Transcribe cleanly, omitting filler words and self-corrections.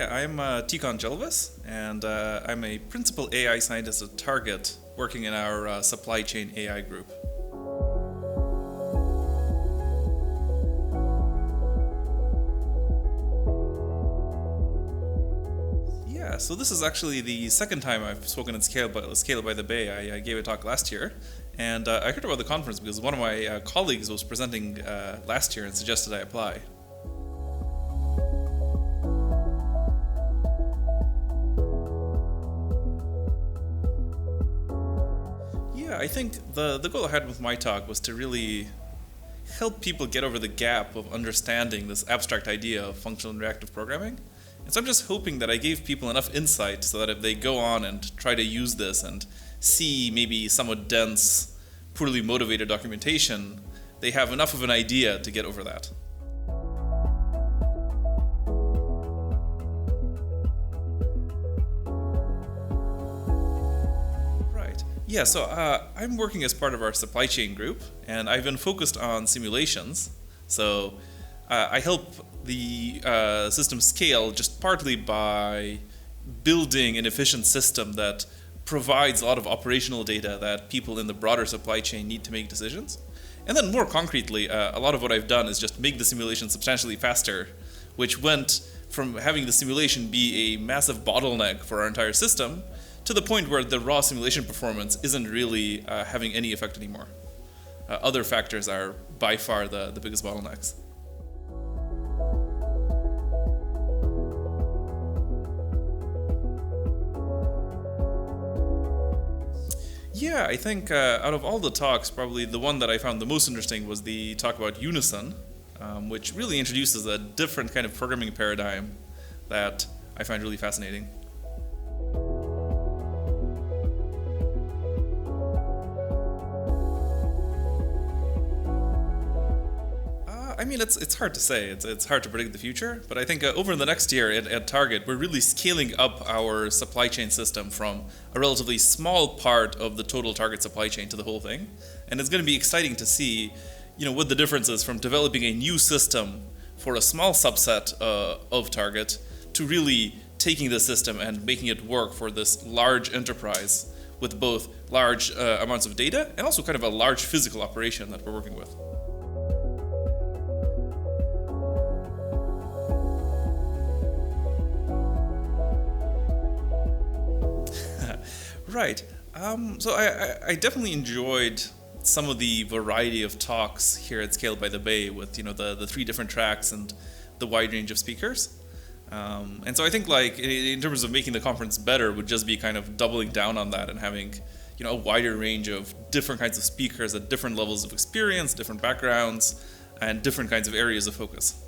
Yeah, I'm Tikhon Jelvis, and I'm a principal AI scientist at Target, working in our supply chain AI group. Yeah, so this is actually the second time I've spoken at Scale by the Bay. I gave a talk last year, and I heard about the conference because one of my colleagues was presenting last year and suggested I apply. Yeah, I think the goal I had with my talk was to really help people get over the gap of understanding this abstract idea of functional and reactive programming. And so I'm just hoping that I gave people enough insight so that if they go on and try to use this and see maybe somewhat dense, poorly motivated documentation, they have enough of an idea to get over that. Yeah, so I'm working as part of our supply chain group, and I've been focused on simulations. So I help the system scale just partly by building an efficient system that provides a lot of operational data that people in the broader supply chain need to make decisions. And then more concretely, a lot of what I've done is just make the simulation substantially faster, which went from having the simulation be a massive bottleneck for our entire system to the point where the raw simulation performance isn't really having any effect anymore. Other factors are by far the biggest bottlenecks. Yeah, I think out of all the talks, probably the one that I found the most interesting was the talk about Unison, which really introduces a different kind of programming paradigm that I find really fascinating. I mean, it's hard to say. It's hard to predict the future, but I think over the next year at Target, we're really scaling up our supply chain system from a relatively small part of the total Target supply chain to the whole thing. And it's going to be exciting to see, what the difference is from developing a new system for a small subset of Target to really taking the system and making it work for this large enterprise with both large amounts of data and also kind of a large physical operation that we're working with. Right. So I definitely enjoyed some of the variety of talks here at Scale by the Bay with the three different tracks and the wide range of speakers. And so I think in terms of making the conference better would just be kind of doubling down on that and having a wider range of different kinds of speakers at different levels of experience, different backgrounds, and different kinds of areas of focus.